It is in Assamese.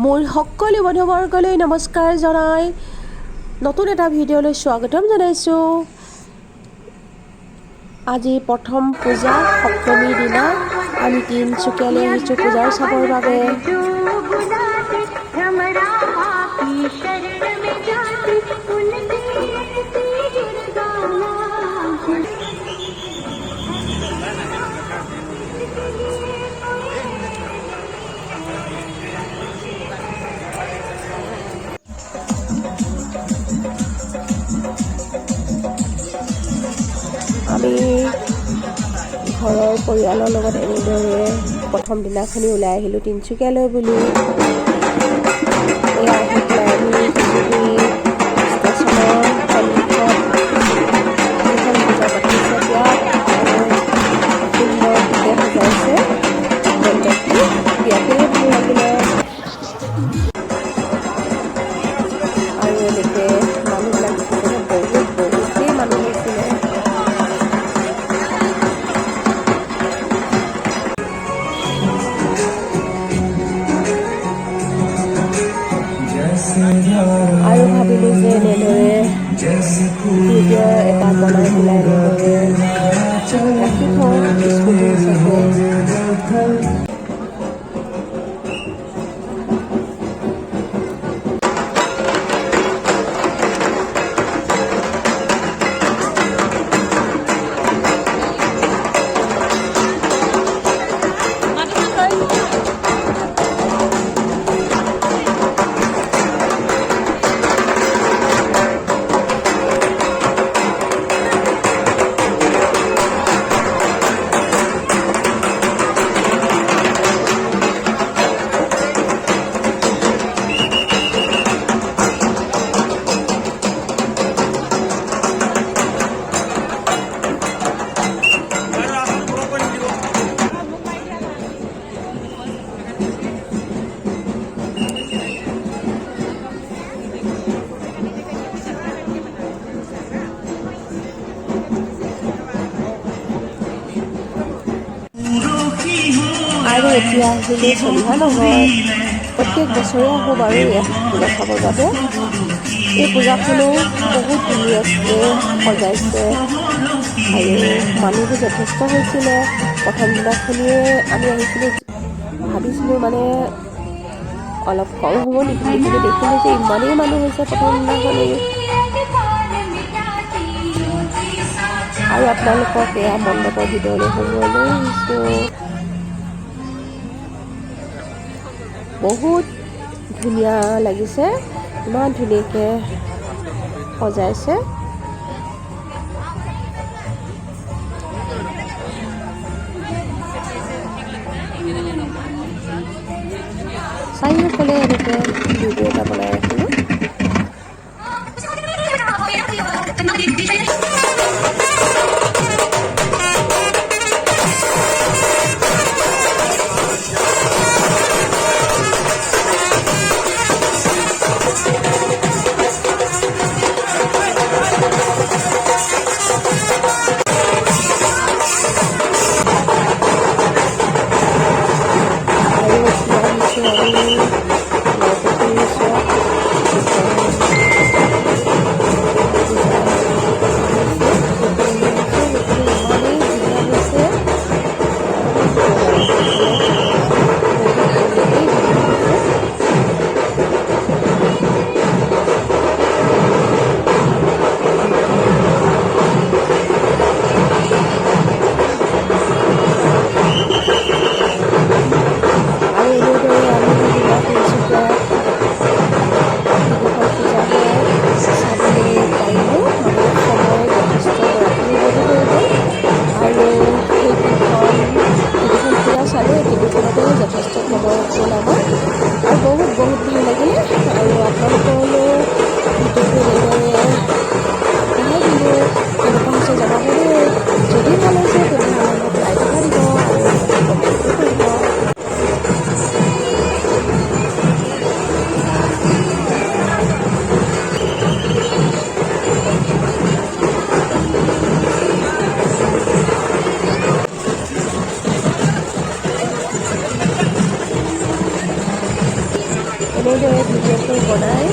মোৰ সকলো বন্ধুবৰ্গলৈ নমস্কাৰ জনাই নতুন এটা ভিডিঅ'লৈ স্বাগতম জনাইছোঁ। আজি প্ৰথম পূজা সপ্তমীৰ দিনা আমি তিনিচুকীয়ালৈ আহিছোঁ পূজাৰ চাবৰ বাবে। আমি ঘৰৰ পৰিয়ালৰ লগত এনেদৰে প্ৰথম দিনাখনি ওলাই আহিলোঁ তিনিচুকীয়ালৈ বুলি। এয়া আহি পেলাই আমি ষ্টেচনৰ সন্মুখত যিখন পূজা পাতিছে বিৰাট সুন্দৰকৈ সজাইছে মণ্ডপটো, বিৰাটেই ভাল লাগিলে। আৰু এনেকৈ মানুহবিলাক দেখিছেনে বহুতেই মানুহ হৈছিলে। আৰু ভাবিলোঁ যে এনেদৰে ভিডিঅ' এটা বনাই পেলাই এনেদৰে ৰাখি থওঁ স্মৃতি হিচাপে। আৰু এতিয়া আহিলে চলিহা নহয়, প্ৰত্যেক বছৰে আহোঁ বাৰু ইয়াত পূজা চাবৰ বাবে। এই পূজাখনো বহুত ধুনীয়াকৈ সজাইছে আৰু মানুহো যথেষ্ট হৈছিলে। প্ৰথম দিনাখনিয়ে আমি আহিছিলোঁ, ভাবিছিলোঁ মানে অলপ কম হ'ব নেকি, কিন্তু দেখিলোঁ যে ইমানেই মানুহ হৈছে প্ৰথম দিনাখনি। আৰু আপোনালোকক এয়া মণ্ডপৰ ভিতৰলৈ সোমোৱাই লৈ আহিছোঁ। বহুত ধুনীয়া লাগিছে, ইমান ধুনীয়াকৈ সজাইছে। চাৰিওফালে এনেকৈ ভিডিঅ' এটা বনাই ৰাখিলোঁ। যথেষ্ট সময় হ'ল আমাৰ আৰু বহুত ভাল লাগিলে। আৰু আপোনালোকলৈও ভিডিঅ'টো এনেদৰে আগবঢ়াই দিলোঁ। কেনেকুৱা হৈছে জনাব দেই। যদি ভাল হৈছে তেনেহ'লে মোক লাইক এটা দিব আৰু কমেণ্টটো কৰিব। এনেদৰে ভিডিঅ'টো বনাই